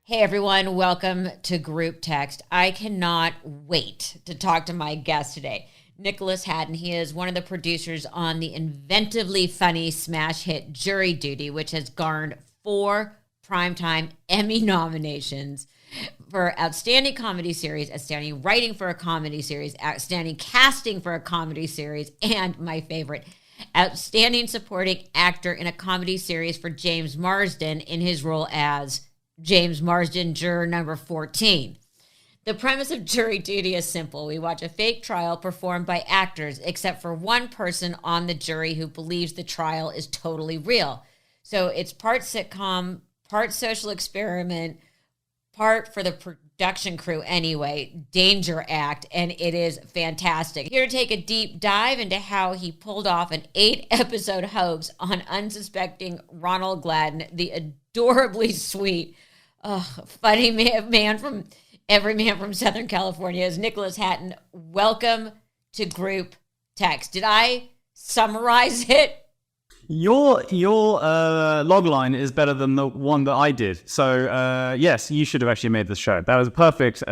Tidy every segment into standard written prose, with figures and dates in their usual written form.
Hey everyone, welcome to Group Text. I cannot wait to talk to my guest today, Nicholas Hatton. He is one of the producers on the inventively funny smash hit Jury Duty, which has garnered 4 primetime Emmy nominations for Outstanding Comedy Series, Outstanding Writing for a Comedy Series, Outstanding Casting for a Comedy Series, and my favorite, Outstanding Supporting Actor in a Comedy Series for James Marsden in his role as James Marsden, Juror Number 14. The premise of Jury Duty is simple. We watch a fake trial performed by actors, except for one person on the jury who believes the trial is totally real. So it's part sitcom, part social experiment, part for the production crew anyway, Danger Act, and it is fantastic. Here to take a deep dive into how he pulled off an 8-episode hoax on unsuspecting Ronald Gladden, the adorably sweet, funny man from Southern California, is Nicholas Hatton. Welcome to Group Text. Did I summarize it? Your logline is better than the one that I did. So, yes, you should have actually made the show. That was a perfect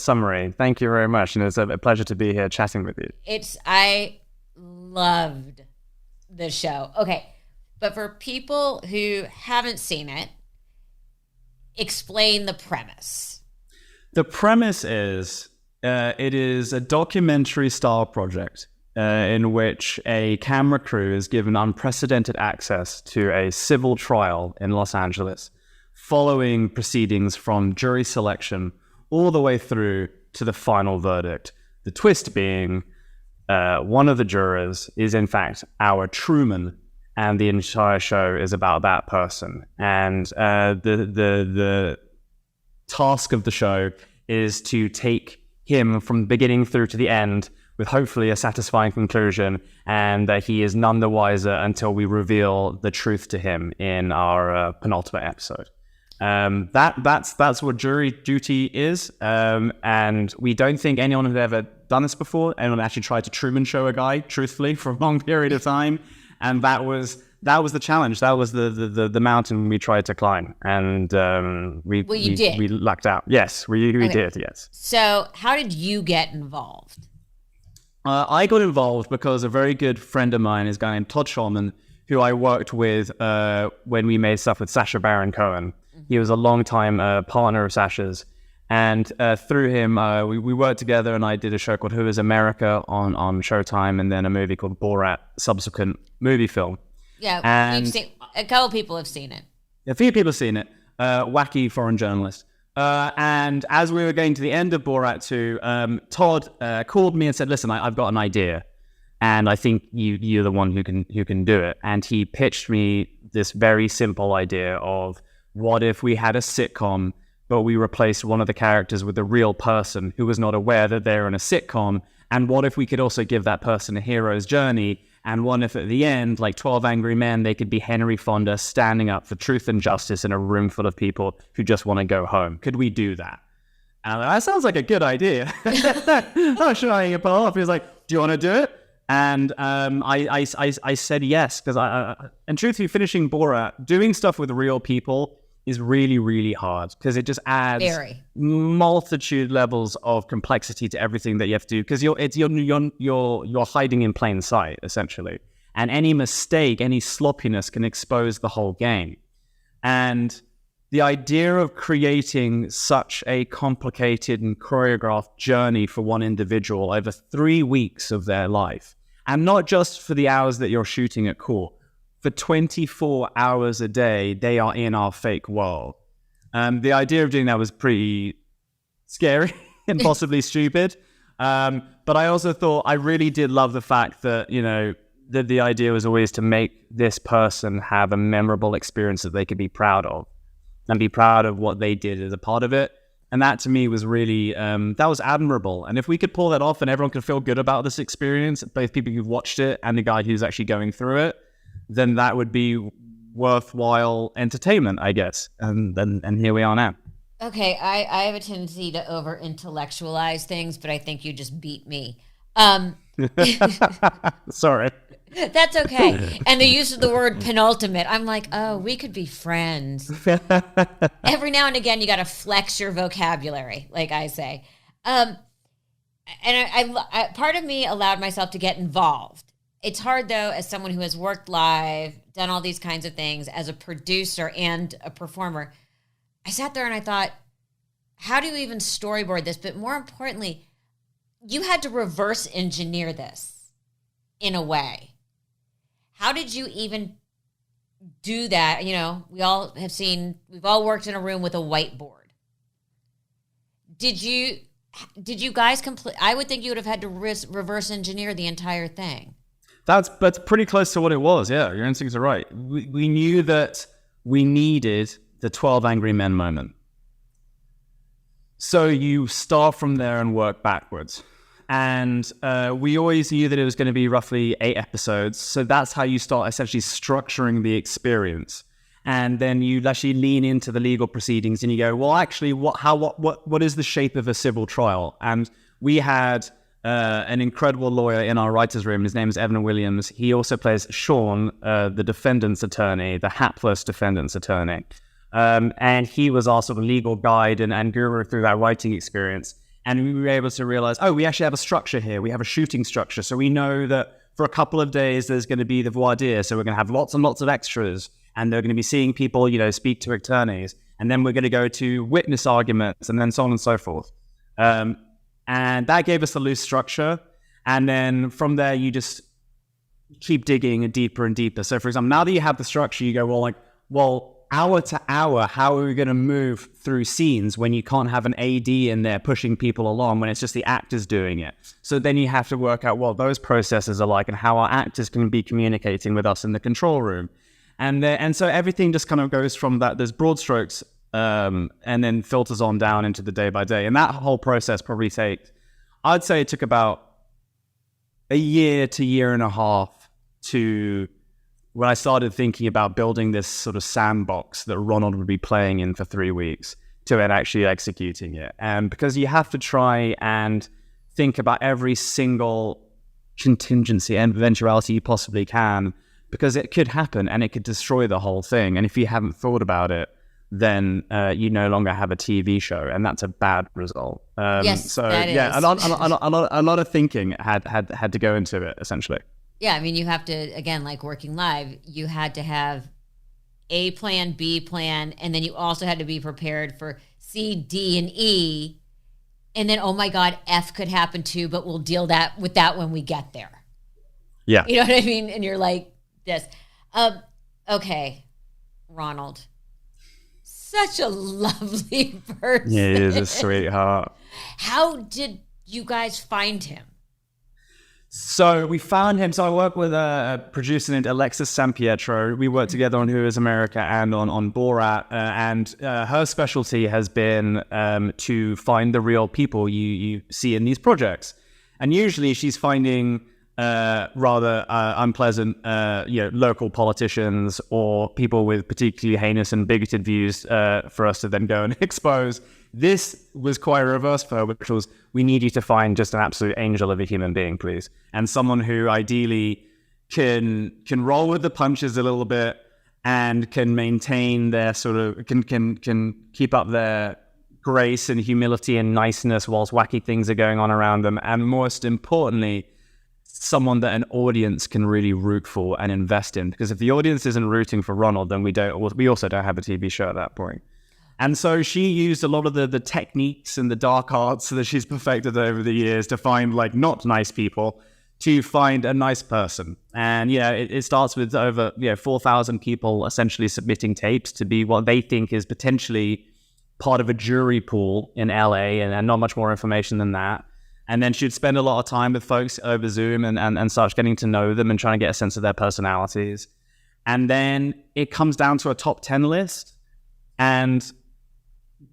summary. Thank you very much. And it's a pleasure to be here chatting with you. I loved the show. Okay, but for people who haven't seen it, explain the premise. The premise is it is a documentary style project in which a camera crew is given unprecedented access to a civil trial in Los Angeles, following proceedings from jury selection all the way through to the final verdict. The twist being one of the jurors is in fact our Truman, and the entire show is about that person. And the task of the show is to take him from the beginning through to the end with hopefully a satisfying conclusion, and that he is none the wiser until we reveal the truth to him in our penultimate episode. That's what Jury Duty is, and we don't think anyone had ever done this before. Anyone actually tried to Truman Show a guy, truthfully, for a long period of time. And that was the challenge. That was the mountain we tried to climb, and we lucked out. Yes, we did. Yes. So, how did you get involved? I got involved because a very good friend of mine is a guy named Todd Shulman, who I worked with when we made stuff with Sacha Baron Cohen. Mm-hmm. He was a longtime partner of Sacha's. And through him, we worked together, and I did a show called Who is America on Showtime, and then a movie called Borat, subsequent movie film. Yeah, and a couple people have seen it. A few people have seen it. Wacky foreign journalist. And as we were getting to the end of Borat 2, Todd called me and said, "Listen, I've got an idea, and I think you're the one who can do it." And he pitched me this very simple idea of, what if we had a sitcom, but we replaced one of the characters with a real person who was not aware that they're in a sitcom? And what if we could also give that person a hero's journey? And what if at the end, like 12 Angry Men, they could be Henry Fonda standing up for truth and justice in a room full of people who just want to go home? Could we do that? And that sounds like a good idea. Oh, sure, I can pull off. He was like, "Do you want to do it?" And I said yes, because and truthfully, finishing Borat, doing stuff with real people is really, really hard, because it just adds multitude levels of complexity to everything that you have to do, because you're hiding in plain sight, essentially. And any mistake, any sloppiness can expose the whole game. And the idea of creating such a complicated and choreographed journey for one individual over 3 weeks of their life, and not just for the hours that you're shooting at court, for 24 hours a day, they are in our fake world. The idea of doing that was pretty scary and possibly stupid. But I also thought, I really did love the fact that, that the idea was always to make this person have a memorable experience that they could be proud of, and be proud of what they did as a part of it. And that to me was really, that was admirable. And if we could pull that off and everyone could feel good about this experience, both people who've watched it and the guy who's actually going through it, then that would be worthwhile entertainment, I guess. And here we are now. Okay, I have a tendency to over-intellectualize things, but I think you just beat me. Sorry. That's okay. And the use of the word penultimate, I'm like, oh, we could be friends. Every now and again, you got to flex your vocabulary, like I say. And I part of me allowed myself to get involved. It's hard, though, as someone who has worked live, done all these kinds of things, as a producer and a performer. I sat there and I thought, how do you even storyboard this? But more importantly, you had to reverse engineer this in a way. How did you even do that? You know, we've all worked in a room with a whiteboard. Did you guys I would think you would have had to reverse engineer the entire thing. That's pretty close to what it was. Yeah, your instincts are right. We knew that we needed the 12 Angry Men moment. So you start from there and work backwards. And we always knew that it was going to be roughly 8 episodes. So that's how you start essentially structuring the experience. And then you actually lean into the legal proceedings and you go, well, actually, what is the shape of a civil trial? And we had an incredible lawyer in our writer's room. His name is Evan Williams. He also plays Sean, the defendant's attorney, the hapless defendant's attorney. And he was our sort of legal guide and guru through that writing experience. And we were able to realize, we actually have a structure here. We have a shooting structure. So we know that for a couple of days, there's going to be the voir dire. So we're going to have lots and lots of extras. And they're going to be seeing people, speak to attorneys. And then we're going to go to witness arguments and then so on and so forth. And that gave us a loose structure. And then from there, you just keep digging deeper and deeper. So for example, now that you have the structure, you go, hour to hour, how are we going to move through scenes when you can't have an AD in there pushing people along when it's just the actors doing it? So then you have to work out what those processes are like and how our actors can be communicating with us in the control room. And so everything just kind of goes from that, there's broad strokes, and then filters on down into the day by day. And that whole process probably I'd say it took about a year to year and a half to when I started thinking about building this sort of sandbox that Ronald would be playing in for 3 weeks to then actually executing it. And because you have to try and think about every single contingency and eventuality you possibly can, because it could happen and it could destroy the whole thing. And if you haven't thought about it, then you no longer have a TV show, and that's a bad result. Yes, so that yeah, is. a lot of thinking had to go into it, essentially. Yeah, I mean, you have to, again, like working live, you had to have A plan, B plan, and then you also had to be prepared for C, D, and E. And then, oh my God, F could happen too, but we'll deal with that when we get there. Yeah. You know what I mean? And you're like this. Okay, Ronald. Such a lovely person. Yeah, he is a sweetheart. How did you guys find him? So we found him. So I work with a producer named Alexis Sampietro. We work together on Who is America and on Borat. And her specialty has been to find the real people you see in these projects. And usually she's finding rather unpleasant, local politicians or people with particularly heinous and bigoted views for us to then go and expose. This was quite a reverse for her, which was, we need you to find just an absolute angel of a human being, please. And someone who ideally can roll with the punches a little bit and can maintain their sort of, can keep up their grace and humility and niceness whilst wacky things are going on around them. And most importantly, someone that an audience can really root for and invest in. Because if the audience isn't rooting for Ronald, then we also don't have a TV show at that point. And so she used a lot of the techniques and the dark arts that she's perfected over the years to find like not nice people, to find a nice person. And it starts with over 4,000 people essentially submitting tapes to be what they think is potentially part of a jury pool in LA, and not much more information than that. And then she'd spend a lot of time with folks over Zoom and such, getting to know them and trying to get a sense of their personalities. And then it comes down to a top 10 list, and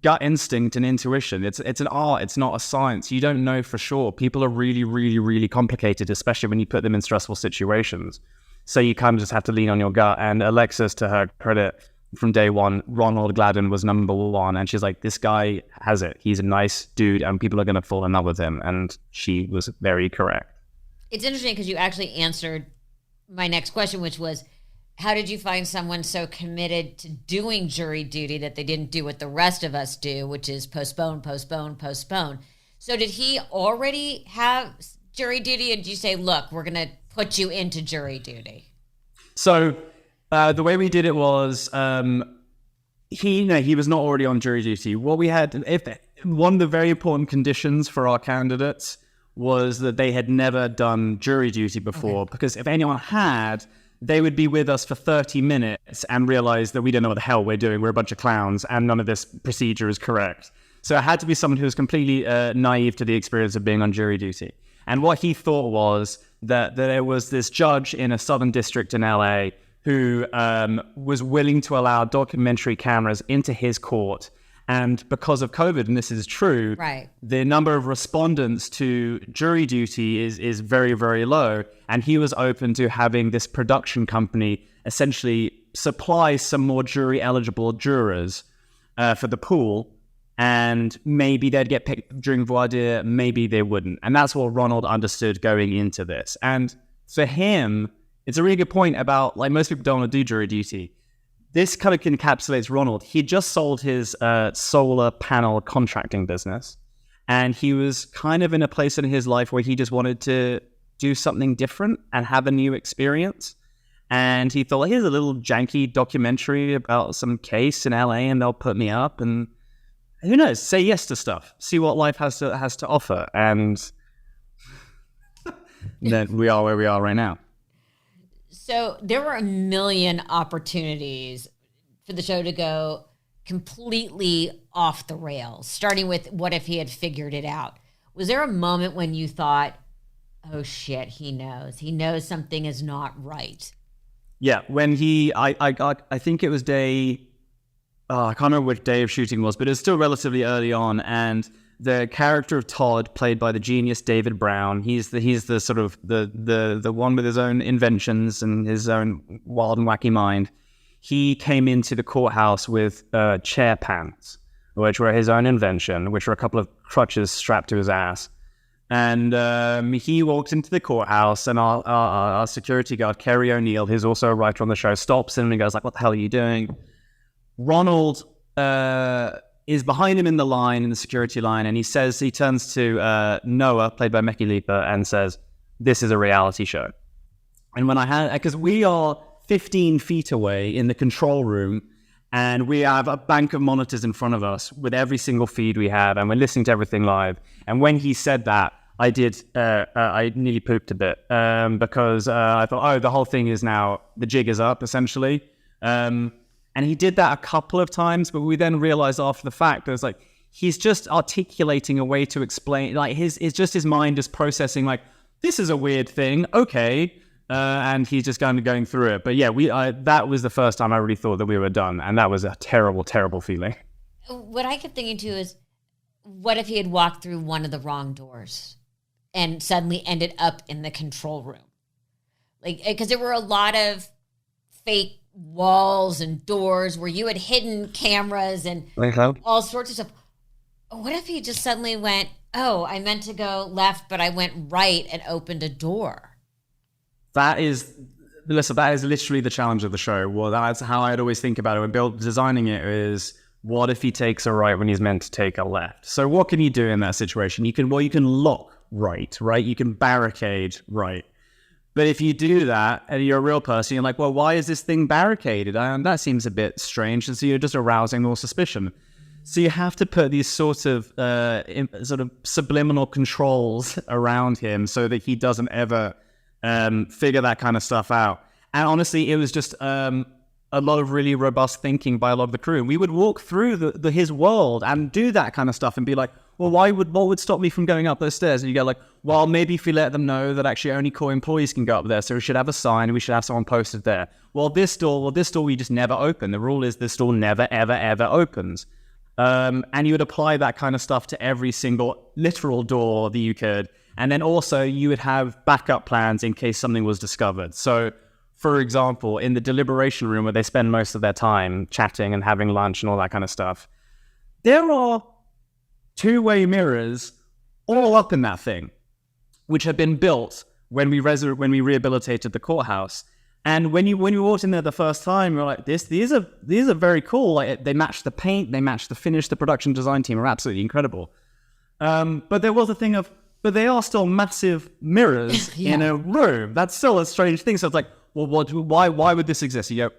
gut instinct and intuition. It's an art. It's not a science. You don't know for sure. People are really, really, really complicated, especially when you put them in stressful situations. So you kind of just have to lean on your gut. And Alexis, to her credit, from day one, Ronald Gladden was number one. And she's like, this guy has it. He's a nice dude and people are going to fall in love with him. And she was very correct. It's interesting because you actually answered my next question, which was, how did you find someone so committed to doing jury duty that they didn't do what the rest of us do, which is postpone, postpone, postpone? So did he already have jury duty, and did you say, look, we're going to put you into jury duty? So the way we did it was he was not already on jury duty. What we had, one of the very important conditions for our candidates was that they had never done jury duty before, because if anyone had, they would be with us for 30 minutes and realize that we don't know what the hell we're doing. We're a bunch of clowns and none of this procedure is correct. So it had to be someone who was completely naive to the experience of being on jury duty. And what he thought was that there was this judge in a southern district in LA who was willing to allow documentary cameras into his court. And because of COVID, and this is true, right, the number of respondents to jury duty is very, very low. And he was open to having this production company essentially supply some more jury-eligible jurors for the pool. And maybe they'd get picked during voir dire, maybe they wouldn't. And that's what Ronald understood going into this. And for him, it's a really good point about, like, most people don't want to do jury duty. This kind of encapsulates Ronald. He just sold his solar panel contracting business, and he was kind of in a place in his life where he just wanted to do something different and have a new experience. And he thought, here's a little janky documentary about some case in LA, and they'll put me up, and who knows, say yes to stuff, see what life has to offer. And then we are where we are right now. So there were a million opportunities for the show to go completely off the rails, starting with what if he had figured it out? Was there a moment when you thought, oh shit, he knows something is not right? Yeah, when I think it was day, I can't remember which day of shooting was, but it was still relatively early on, and the character of Todd, played by the genius David Brown, he's the sort of the one with his own inventions and his own wild and wacky mind. He came into the courthouse with chair pants, which were his own invention, which were a couple of crutches strapped to his ass. And he walked into the courthouse, and our security guard, Kerry O'Neill, who's also a writer on the show, stops him and he goes like, "What the hell are you doing?" Ronald is behind him in the security line, and he turns to Noah, played by Meki Leeper, and says, "This is a reality show." And because we are 15 feet away in the control room, and we have a bank of monitors in front of us with every single feed we have, and we're listening to everything live. And when he said that, I nearly pooped a bit, because I thought, oh, the whole thing is now, the jig is up, essentially. And he did that a couple of times, but we then realized after the fact that it was like, he's just articulating a way to explain, like it's just his mind is processing like, this is a weird thing, okay, and he's just kind of going through it. But yeah, that was the first time I really thought that we were done, and that was a terrible, terrible feeling. What I kept thinking too is, what if he had walked through one of the wrong doors and suddenly ended up in the control room? Like, because there were a lot of fake walls and doors where you had hidden cameras and all sorts of stuff. What if he just suddenly went, oh, I meant to go left, but I went right and opened a door? That is literally the challenge of the show. Well, that's how I'd always think about it when designing it is, what if he takes a right when he's meant to take a left? So what can you do in that situation? You can lock right? You can barricade right. But if you do that and you're a real person, you're like, well, why is this thing barricaded? That seems a bit strange. And so you're just arousing more suspicion. So you have to put these sort of subliminal controls around him so that he doesn't ever figure that kind of stuff out. And honestly, it was just a lot of really robust thinking by a lot of the crew. And we would walk through his world and do that kind of stuff and be like, well, what would stop me from going up those stairs? And you go like, well, maybe if we let them know that actually only core employees can go up there, so we should have a sign, we should have someone posted there. Well, this door we just never open. The rule is this door never, ever, ever opens. And you would apply that kind of stuff to every single literal door that you could. And then also you would have backup plans in case something was discovered. So, for example, in the deliberation room where they spend most of their time chatting and having lunch and all that kind of stuff, there are two-way mirrors all up in that thing, which have been built when we rehabilitated the courthouse. And when you walked in there the first time, you're like, these are very cool. Like, they match the paint, they match the finish. The production design team are absolutely incredible. But there was a thing of, but they are still massive mirrors in a room. That's still a strange thing. So it's like, well, why would this exist? You go,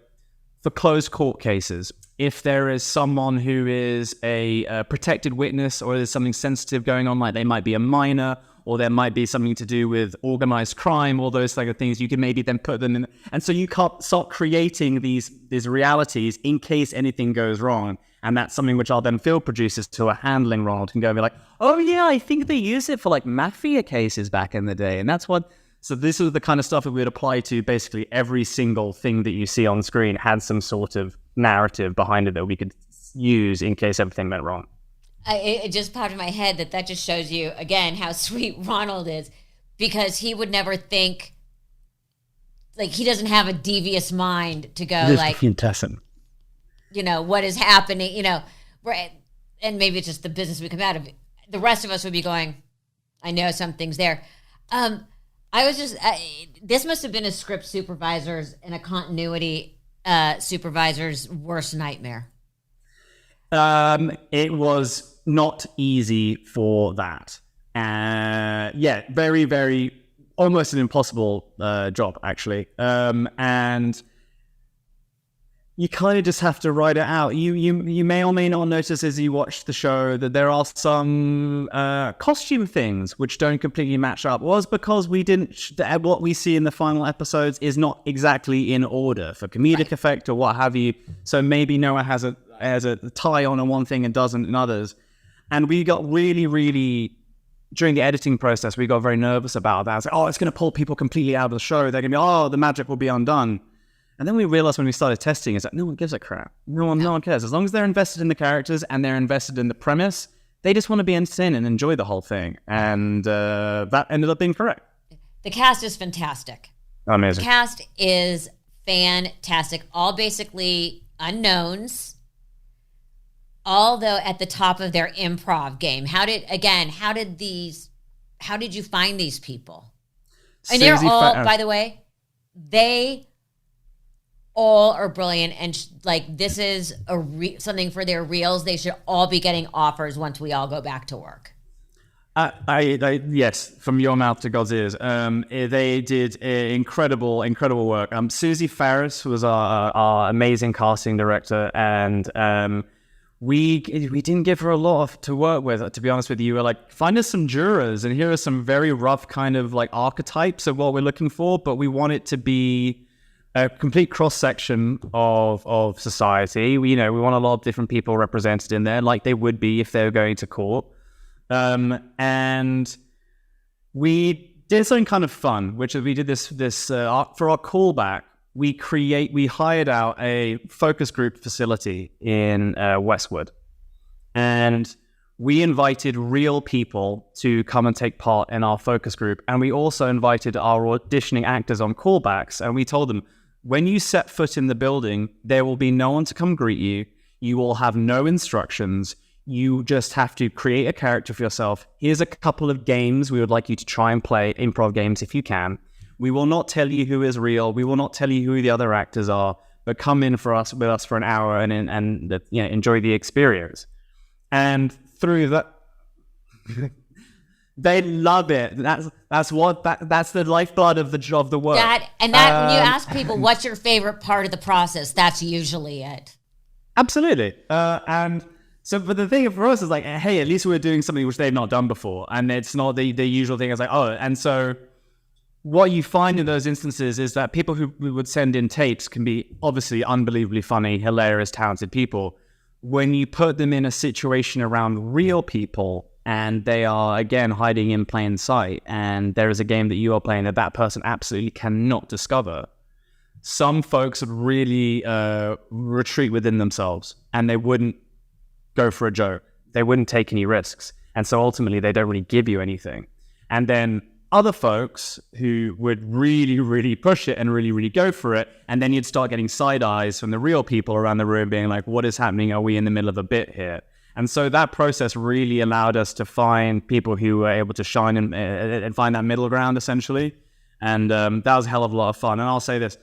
for closed court cases, if there is someone who is a protected witness, or there's something sensitive going on, like they might be a minor, or there might be something to do with organized crime, all those kind of things, you can maybe then put them in. And so you can't start creating these realities in case anything goes wrong. And that's something which our then field producers who are handling Ronald can go and be like, oh yeah, I think they used it for like mafia cases back in the day. And that's what, so this is the kind of stuff that we would apply to basically every single thing that you see on screen had some sort of narrative behind it that we could use in case everything went wrong. It just popped in my head that just shows you, again, how sweet Ronald is, because he would never think, like, he doesn't have a devious mind to go, like, you know, what is happening, you know, right? And maybe it's just the business we come out of. The rest of us would be going, I know something's there. This must have been a script supervisor's and a continuity supervisor's worst nightmare. It was not easy for that. Very, very, almost an impossible job, actually. And you kind of just have to write it out. You may or may not notice as you watch the show that there are some costume things which don't completely match up. Was because we didn't. What we see in the final episodes is not exactly in order for comedic effect or what have you. So maybe Noah has a tie on one thing and doesn't in others. And we got really, really, during the editing process, we got very nervous about that. I was like, it's going to pull people completely out of the show. They're going to be, the magic will be undone. And then we realized when we started testing, it's like, no one gives a crap. No one cares. As long as they're invested in the characters and they're invested in the premise, they just want to be entertained and enjoy the whole thing. And that ended up being correct. The cast is fantastic. Amazing. The cast is fantastic. All basically unknowns, although at the top of their improv game. How did you find these people? And they're all, by the way, they all are brilliant, and this is something for their reels. They should all be getting offers once we all go back to work. Yes, from your mouth to God's ears. They did incredible work. Susie Farris was our amazing casting director, and we didn't give her a lot to work with, to be honest with you. We were like, find us some jurors, and here are some very rough kind of like archetypes of what we're looking for, but we want it to be a complete cross-section of society. We want a lot of different people represented in there, like they would be if they were going to court. And we did something kind of fun, which is we did this for our callback. We hired out a focus group facility in Westwood, and we invited real people to come and take part in our focus group. And we also invited our auditioning actors on callbacks, and we told them, when you set foot in the building, there will be no one to come greet you. You will have no instructions. You just have to create a character for yourself. Here's a couple of games we would like you to try and play, improv games if you can. We will not tell you who is real. We will not tell you who the other actors are, but come in with us for an hour and enjoy the experience. And through that, they love it. That's the lifeblood of the work. When you ask people what's your favorite part of the process, that's usually it. Absolutely. And so, but the thing for us is like, hey, at least we're doing something which they've not done before, and it's not the usual thing. It's like, and so what you find in those instances is that people who would send in tapes can be obviously unbelievably funny, hilarious, talented people. When you put them in a situation around real people, and they are, again, hiding in plain sight, and there is a game that you are playing that person absolutely cannot discover, some folks would really retreat within themselves, and they wouldn't go for a joke. They wouldn't take any risks. And so ultimately, they don't really give you anything. And then other folks who would really, really push it and really, really go for it, and then you'd start getting side eyes from the real people around the room being like, what is happening? Are we in the middle of a bit here? And so that process really allowed us to find people who were able to shine and find that middle ground, essentially. And that was a hell of a lot of fun. And I'll say this,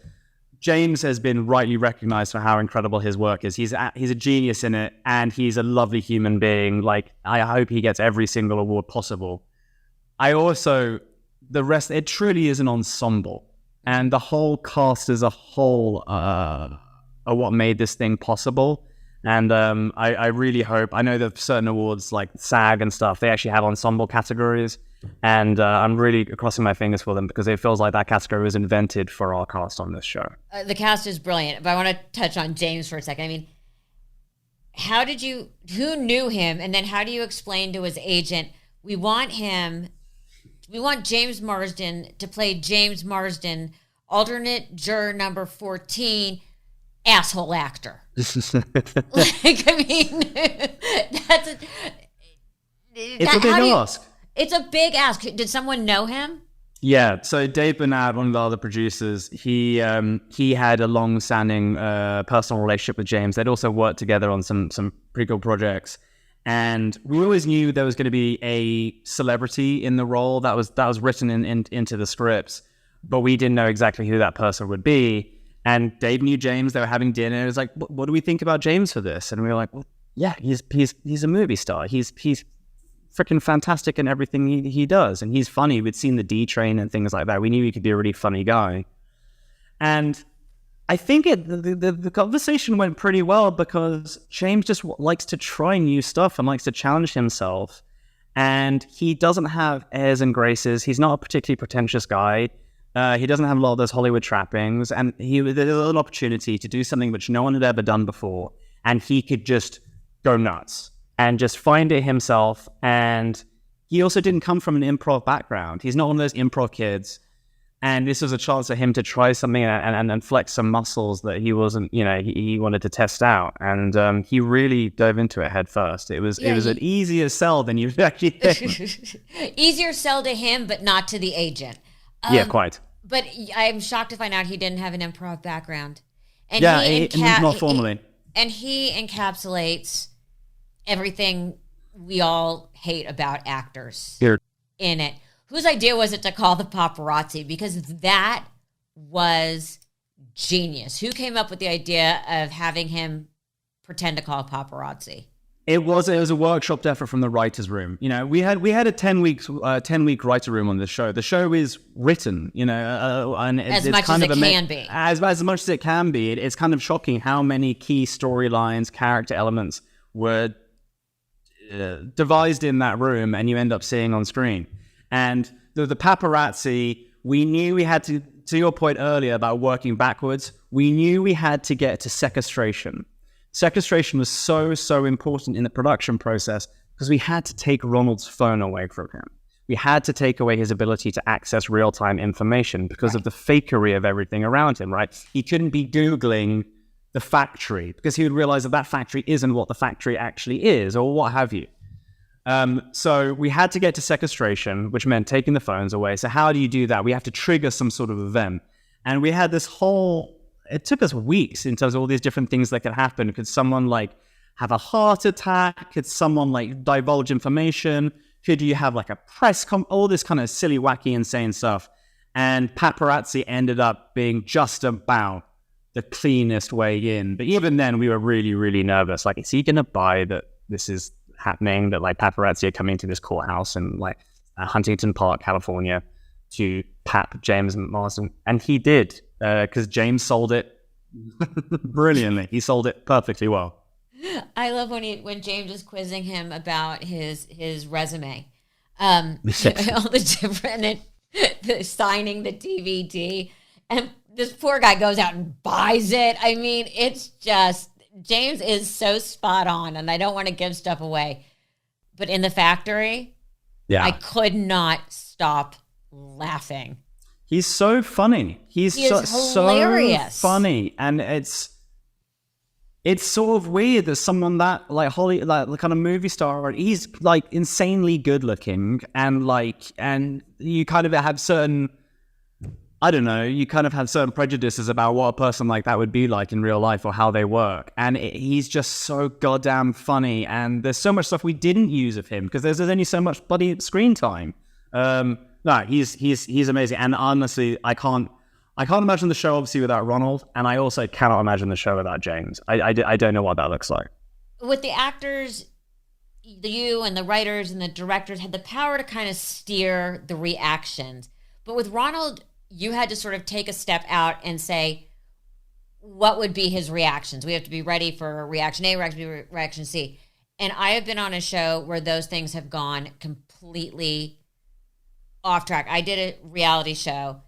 James has been rightly recognized for how incredible his work is. He's a genius in it, and he's a lovely human being. Like, I hope he gets every single award possible. It truly is an ensemble. And the whole cast as a whole are what made this thing possible. And I really hope, I know that certain awards like SAG and stuff, they actually have ensemble categories. And I'm really crossing my fingers for them, because it feels like that category was invented for our cast on this show. The cast is brilliant. But I want to touch on James for a second. I mean, who knew him? And then how do you explain to his agent, we want James Marsden to play James Marsden, alternate juror number 14, asshole actor. Like, I mean, it's a big ask. It's a big ask. Did someone know him? Yeah. So Dave Bernard, one of the other producers, he had a long-standing personal relationship with James. They'd also worked together on some pretty cool projects. And we always knew there was going to be a celebrity in the role that was written into the scripts, but we didn't know exactly who that person would be. And Dave knew James. They were having dinner. It was like, what do we think about James for this? And we were like, well, yeah, he's a movie star. He's freaking fantastic in everything he does, and he's funny. We'd seen the D Train and things like that. We knew he could be a really funny guy. And I think the conversation went pretty well, because James just likes to try new stuff and likes to challenge himself. And he doesn't have airs and graces. He's not a particularly pretentious guy. He doesn't have a lot of those Hollywood trappings. And there's an opportunity to do something which no one had ever done before. And he could just go nuts and just find it himself. And he also didn't come from an improv background. He's not one of those improv kids. And this was a chance for him to try something and flex some muscles that he wasn't, he wanted to test out. And he really dove into it head first. It was an easier sell than you'd actually think. Easier sell to him, but not to the agent. Yeah, quite. But I'm shocked to find out he didn't have an improv background. And not formally. And he encapsulates everything we all hate about actors in it. Whose idea was it to call the paparazzi? Because that was genius. Who came up with the idea of having him pretend to call paparazzi? It was a workshopped effort from the writers' room. We had a 10-week writer room on this show. The show is written, and as much as it can be. As much as it can be. It's kind of shocking how many key storylines, character elements were devised in that room, and you end up seeing on screen. And the paparazzi, we knew we had to your point earlier about working backwards, we knew we had to get to sequestration. Sequestration was so important in the production process, because we had to take Ronald's phone away from him. We had to take away his ability to access real-time information because of the fakery of everything around him, right? He couldn't be Googling the factory, because he would realize that factory isn't what the factory actually is, or what have you. So we had to get to sequestration, which meant taking the phones away. So how do you do that? We have to trigger some sort of event. And we had this it took us weeks in terms of all these different things that could happen. Could someone have a heart attack? Could someone divulge information? Could you have a all this kind of silly, wacky, insane stuff? And paparazzi ended up being just about the cleanest way in. But even then we were really, really nervous. Is he going to buy that this is happening, that paparazzi are coming to this courthouse in Huntington Park, California, to pap James Marsden? And he did, because James sold it brilliantly. He sold it perfectly well. I love when James is quizzing him about his resume, all the different signing the DVD, and this poor guy goes out and buys it. I mean, it's just, James is so spot on, and I don't want to give stuff away, but in the factory, I could not stop laughing. He's so funny. He's hilarious. So funny, and it's sort of weird that someone that the kind of movie star, he's insanely good looking, and you kind of have certain, I don't know, you kind of have certain prejudices about what a person like that would be like in real life or how they work. And he's just so goddamn funny. And there's so much stuff we didn't use of him because there's only so much bloody screen time. No, he's amazing. And honestly, I can't imagine the show obviously without Ronald, and I also cannot imagine the show without James. I don't know what that looks like. With the actors, you and the writers and the directors had the power to kind of steer the reactions. But with Ronald, you had to sort of take a step out and say, what would be his reactions? We have to be ready for reaction A, reaction B, reaction C. And I have been on a show where those things have gone completely off track. I did a reality show,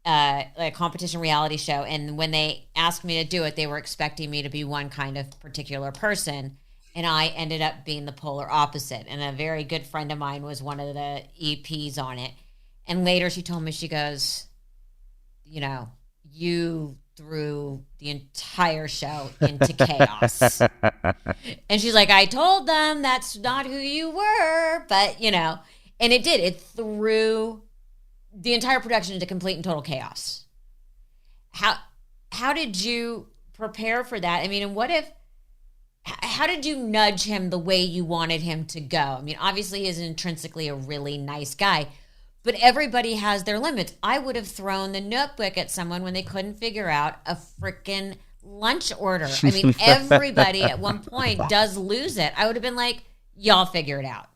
a competition reality show, and when they asked me to do it, they were expecting me to be one kind of particular person, and I ended up being the polar opposite. And a very good friend of mine was one of the EPs on it. And later she told me, she goes, you threw the entire show into chaos. And she's like, I told them that's not who you were, but and it did. It threw the entire production into complete and total chaos. How did you prepare for that? I mean, and how did you nudge him the way you wanted him to go? I mean, obviously he is intrinsically a really nice guy, but everybody has their limits. I would have thrown the notebook at someone when they couldn't figure out a freaking lunch order. I mean, everybody at one point does lose it. I would have been like, y'all figure it out.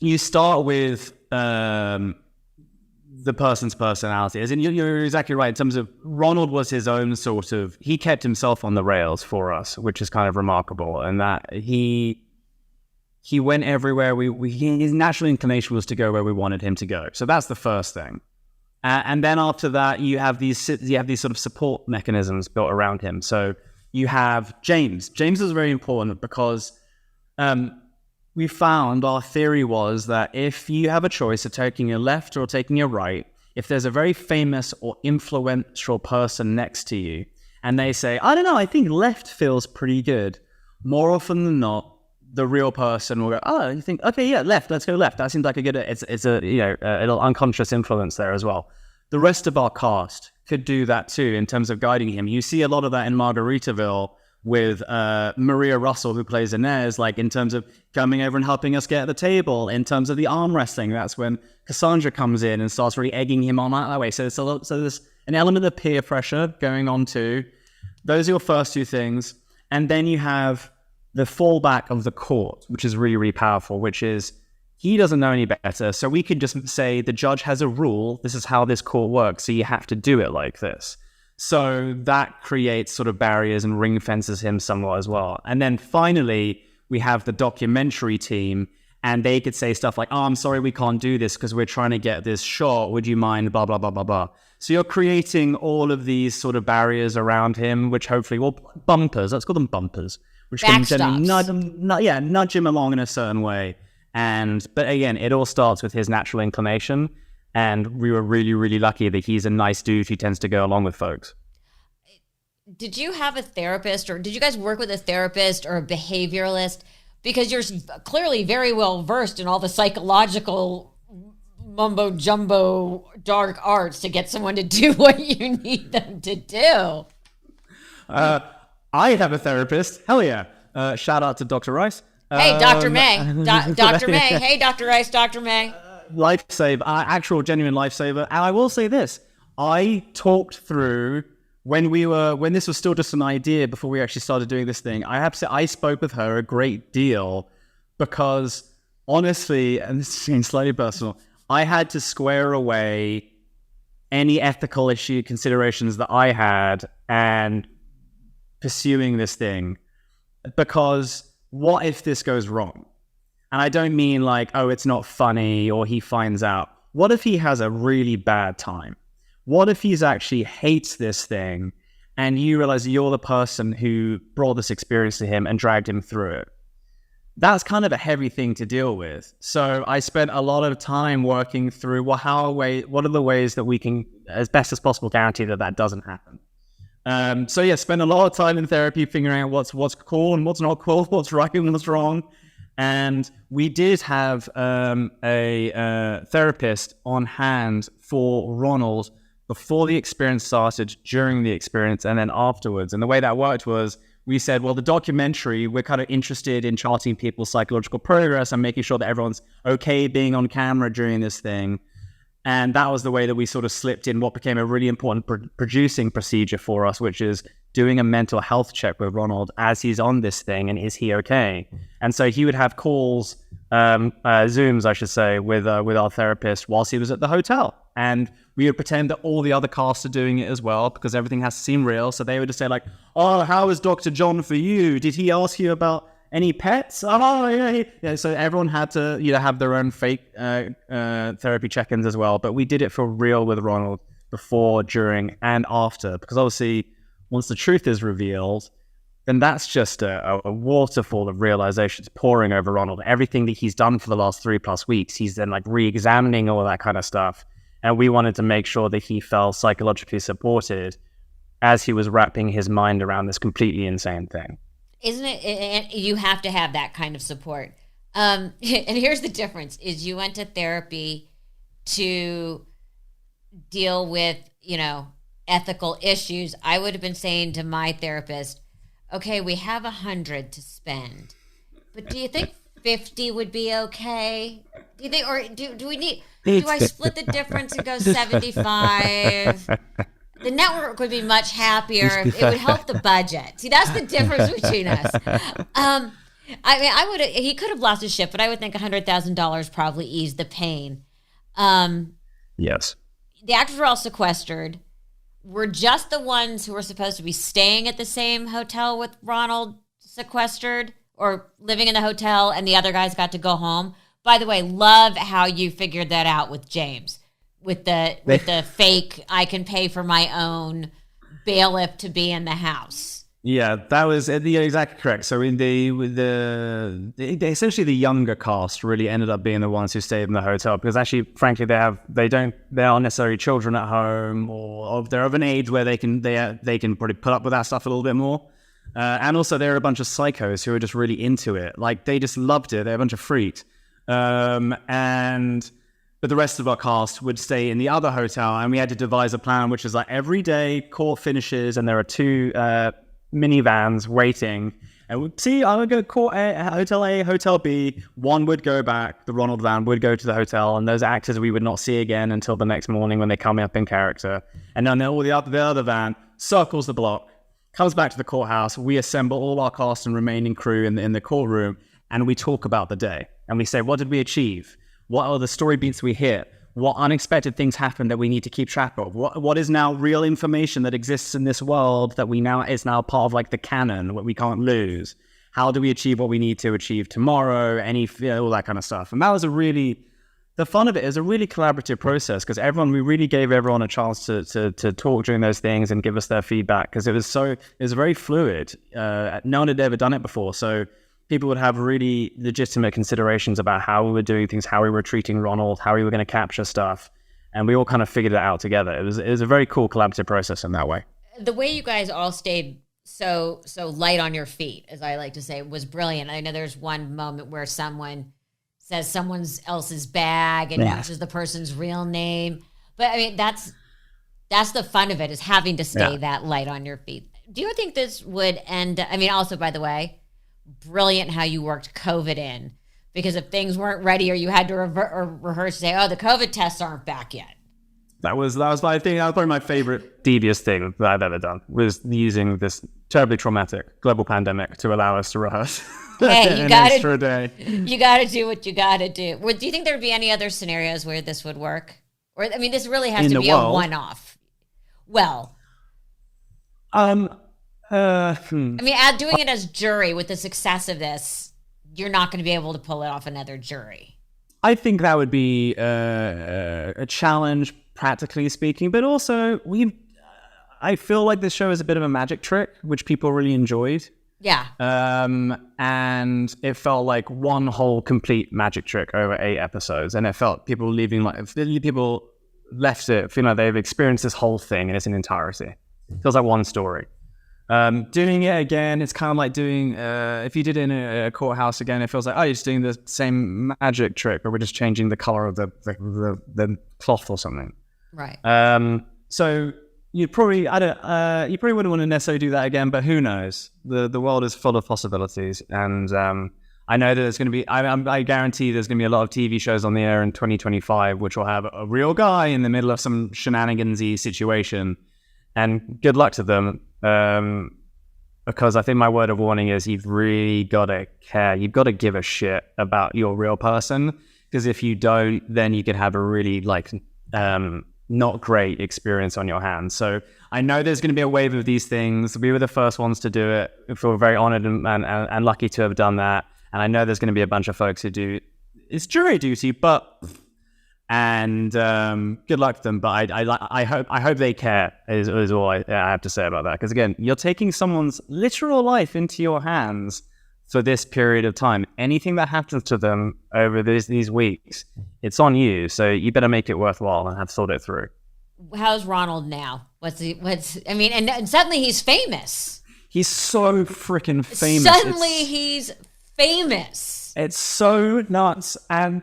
You start with the person's personality. As in, you're exactly right. In terms of Ronald was his own sort of, he kept himself on the rails for us, which is kind of remarkable. And that he went everywhere. His natural inclination was to go where we wanted him to go. So that's the first thing. And then after that, you have these sort of support mechanisms built around him. So you have James. James is very important because we found, our theory was that if you have a choice of taking a left or taking a right, if there's a very famous or influential person next to you, and they say, I don't know, I think left feels pretty good, more often than not, the real person will go, oh, you think, okay, yeah, left, let's go left. That seems like a good, it's a a little unconscious influence there as well. The rest of our cast could do that too in terms of guiding him. You see a lot of that in Margaritaville with Maria Russell, who plays Inez, like in terms of coming over and helping us get at the table. In terms of the arm wrestling, that's when Cassandra comes in and starts really egging him on that way. So there's an element of peer pressure going on too. Those are your first two things. And then you have the fallback of the court, which is really, really powerful, which is he doesn't know any better. So we could just say the judge has a rule. This is how this court works. So you have to do it like this. So that creates sort of barriers and ring fences him somewhat as well. And then finally, we have the documentary team, and they could say stuff like, oh, I'm sorry, we can't do this because we're trying to get this shot. Would you mind? Blah, blah, blah, blah, blah. So you're creating all of these sort of barriers around him, which hopefully, bumpers, let's call them bumpers, which can generally nudge him along in a certain way. But again, it all starts with his natural inclination. And we were really, really lucky that he's a nice dude who tends to go along with folks. Did you have a therapist, or did you guys work with a therapist or a behavioralist? Because you're clearly very well versed in all the psychological mumbo jumbo dark arts to get someone to do what you need them to do. I have a therapist. Hell yeah. Shout out to Dr. Rice. Hey, Dr. May. Dr. May. Hey, Dr. Rice, Dr. May. Lifesaver, actual genuine lifesaver. And I will say this, I talked through when this was still just an idea before we actually started doing this thing. I have to say, I spoke with her a great deal because honestly, and this is slightly personal, I had to square away any ethical issue considerations that I had and pursuing this thing, because what if this goes wrong? And I don't mean like, oh, it's not funny or he finds out. What if he has a really bad time? What if he's actually hates this thing and you realize you're the person who brought this experience to him and dragged him through it? That's kind of a heavy thing to deal with. So I spent a lot of time working through, what are the ways that we can, as best as possible, guarantee that doesn't happen. Spend a lot of time in therapy figuring out what's cool and what's not cool, what's right and what's wrong. And we did have a therapist on hand for Ronald before the experience started, during the experience, and then afterwards. And the way that worked was we said, well, the documentary, we're kind of interested in charting people's psychological progress and making sure that everyone's okay being on camera during this thing. And that was the way that we sort of slipped in what became a really important producing procedure for us, which is doing a mental health check with Ronald as he's on this thing, and is he okay? And so he would have calls, Zooms, I should say, with our therapist whilst he was at the hotel. And we would pretend that all the other casts are doing it as well, because everything has to seem real. So they would just say like, oh, how is Dr. John for you? Did he ask you about any pets? Oh, yeah. So everyone had to, have their own fake therapy check-ins as well. But we did it for real with Ronald before, during, and after. Because obviously, once the truth is revealed, then that's just a waterfall of realizations pouring over Ronald. Everything that he's done for the last 3+ weeks, he's then like re-examining all that kind of stuff. And we wanted to make sure that he felt psychologically supported as he was wrapping his mind around this completely insane thing. Isn't it? You have to have that kind of support. And here's the difference: is you went to therapy to deal with, ethical issues. I would have been saying to my therapist, okay, we have 100 to spend, but do you think 50 would be okay? Do you think, or do we need? Do I split the difference and go 75? The network would be much happier. It would help the budget. See, that's the difference between us. He could have lost his ship, but I would think $100,000 probably eased the pain. Yes. The actors were all sequestered. We're just the ones who were supposed to be staying at the same hotel with Ronald sequestered or living in the hotel, and the other guys got to go home. By the way, love how you figured that out with James. With the fake, I can pay for my own bailiff to be in the house. Yeah, that was exactly correct. So in essentially the younger cast really ended up being the ones who stayed in the hotel, because actually, frankly, they aren't necessarily children at home, or they're of an age where they can probably put up with that stuff a little bit more. And also, they're a bunch of psychos who are just really into it. Like, they just loved it. They're a bunch of freaks. But the rest of our cast would stay in the other hotel, and we had to devise a plan, which is like every day court finishes and there are 2 minivans waiting, and we'd see, I would go court hotel A, hotel B, one would go back, the Ronald van would go to the hotel, and those actors we would not see again until the next morning when they come up in character. And then all the other van circles the block, comes back to the courthouse, we assemble all our cast and remaining crew in the courtroom, and we talk about the day. And we say, what did we achieve? What are the story beats we hit? What unexpected things happened that we need to keep track of? What is now real information that exists in this world that is now part of like the canon, what we can't lose? How do we achieve what we need to achieve tomorrow? All that kind of stuff. And that was the fun of it is a really collaborative process, because we really gave everyone a chance to talk during those things and give us their feedback, because it was very fluid. No one had ever done it before. So people would have really legitimate considerations about how we were doing things, how we were treating Ronald, how we were going to capture stuff. And we all kind of figured it out together. It was a very cool collaborative process in that way. The way you guys all stayed so light on your feet, as I like to say, was brilliant. I know there's one moment where someone says someone else's bag and uses the person's real name. But I mean, that's the fun of it, is having to stay that light on your feet. Do you think this would end? I mean, also, by the way, brilliant how you worked COVID in, because if things weren't ready or you had to rehearse, say, oh, the COVID tests aren't back yet. That was probably my favorite devious thing that I've ever done, was using this terribly traumatic global pandemic to allow us to rehearse. Hey, you got to do what you got to do. Do you think there would be any other scenarios where this would work? Or, I mean, this really has to be a one-off. Well, I mean, doing it as jury with the success of this, you're not going to be able to pull it off another jury. I think that would be a challenge, practically speaking, but also I feel like this show is a bit of a magic trick, which people really enjoyed. Yeah. And it felt like one whole complete magic trick over 8 episodes, and it felt people left it feeling like they've experienced this whole thing in its entirety. It feels like one story. Doing it again, it's kind of like doing, if you did it in a courthouse again, it feels like, oh, you're just doing the same magic trick, but we're just changing the color of the cloth or something. Right. So you probably wouldn't want to necessarily do that again, but who knows? The world is full of possibilities, and I know that there's going to be, I guarantee there's going to be a lot of TV shows on the air in 2025, which will have a real guy in the middle of some shenanigans-y situation. And good luck to them. Because I think my word of warning is you've really got to care. You've got to give a shit about your real person. Because if you don't, then you could have a really not great experience on your hands. So I know there's going to be a wave of these things. We were the first ones to do it. I feel very honored and lucky to have done that. And I know there's going to be a bunch of folks who do. It's jury duty, and good luck to them. But I hope they care. Is all I have to say about that. Because again, you're taking someone's literal life into your hands for this period of time. Anything that happens to them over these weeks, it's on you. So you better make it worthwhile and have thought it through. How's Ronald now? And suddenly he's famous. He's so freaking famous. Suddenly he's famous. It's so nuts. And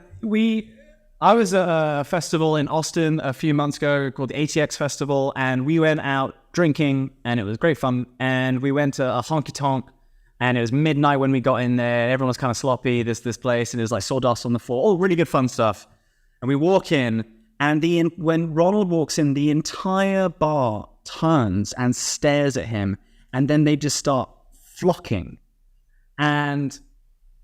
I was at a festival in Austin a few months ago called the ATX Festival, and we went out drinking, and it was great fun. And we went to a honky tonk, and it was midnight when we got in there. Everyone was kind of sloppy, this place, and it was like sawdust on the floor. All really good fun stuff. And we walk in, and when Ronald walks in, the entire bar turns and stares at him, and then they just start flocking. And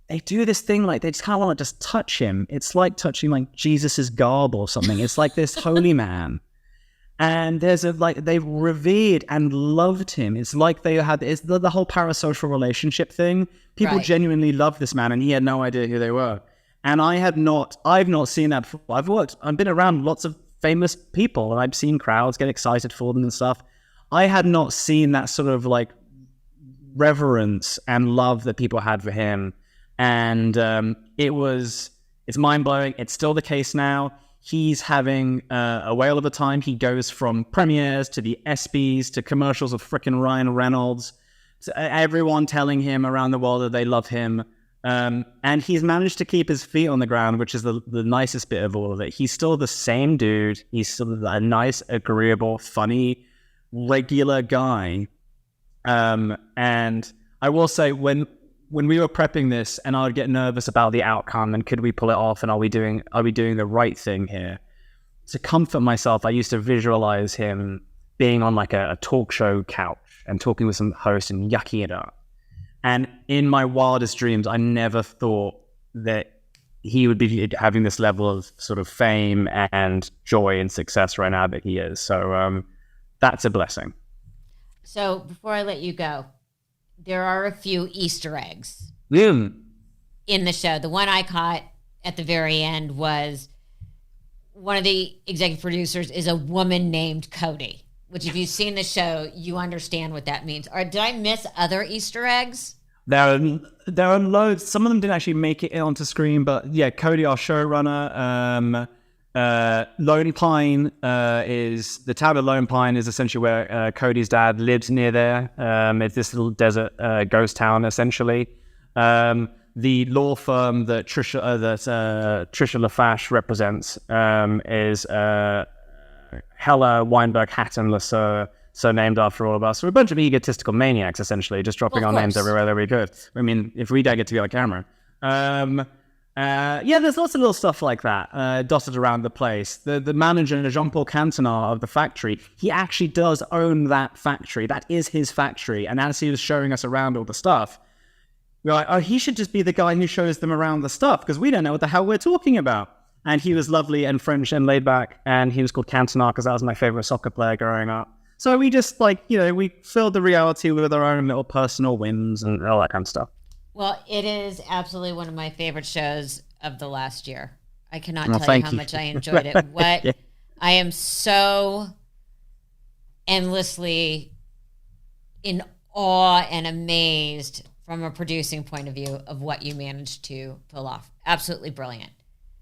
they do this thing like they just kind of want to just touch him. It's like touching like Jesus's garb or something. It's like this holy man. And they've revered and loved him. It's like it's the whole parasocial relationship thing. People genuinely love this man, and he had no idea who they were. And I've not seen that before. I've been around lots of famous people, and I've seen crowds get excited for them and stuff. I had not seen that sort of like reverence and love that people had for him. And it's mind-blowing. It's still the case now. He's having a whale of a time. He goes from premieres to the ESPYs to commercials of frickin' Ryan Reynolds, to everyone telling him around the world that they love him. And he's managed to keep his feet on the ground, which is the nicest bit of all of it. He's still the same dude. He's still a nice, agreeable, funny, regular guy. And I will say, when we were prepping this, and I would get nervous about the outcome and could we pull it off, and are we doing the right thing here? To comfort myself, I used to visualize him being on like a talk show couch and talking with some host and yucking it up. And in my wildest dreams, I never thought that he would be having this level of sort of fame and joy and success right now that he is. So that's a blessing. So before I let you go, there are a few Easter eggs in the show. The one I caught at the very end was one of the executive producers is a woman named Cody, which if you've seen the show, you understand what that means. Or did I miss other Easter eggs? There are loads. Some of them didn't actually make it onto screen, but yeah, Cody, our showrunner. Lone Pine is the town of Lone Pine is essentially where Cody's dad lives near there. It's this little desert ghost town essentially. The law firm that Trisha LaFache represents is Hella Weinberg Hatton LaSur, so named after all of us. We're a bunch of egotistical maniacs essentially, just dropping our names everywhere that we could. I mean, if we dare get to be on camera. There's lots of little stuff like that dotted around the place. The manager, Jean-Paul Cantonard of the factory, he actually does own that factory. That is his factory. And as he was showing us around all the stuff, we're like, oh, he should just be the guy who shows them around the stuff because we don't know what the hell we're talking about. And he was lovely and French and laid back. And he was called Cantonard because that was my favorite soccer player growing up. So we just we filled the reality with our own little personal whims and all that kind of stuff. Well, it is absolutely one of my favorite shows of the last year. I cannot tell you how much I enjoyed it. Yeah. I am so endlessly in awe and amazed from a producing point of view of what you managed to pull off. Absolutely brilliant.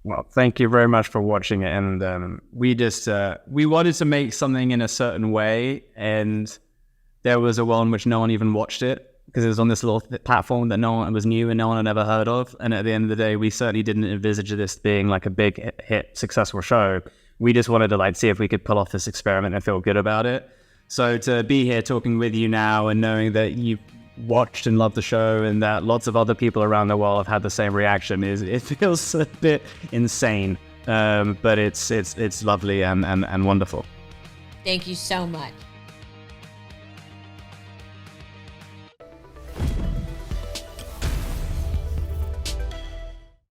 Well, thank you very much for watching it. And we wanted to make something in a certain way, and there was a world in which no one even watched it because it was on this little platform that no one was new and no one had ever heard of. And at the end of the day, we certainly didn't envisage this being like a big hit, successful show. We just wanted to see if we could pull off this experiment and feel good about it. So to be here talking with you now and knowing that watched and loved the show, and that lots of other people around the world have had the same reaction. It feels a bit insane, but it's lovely and wonderful. Thank you so much.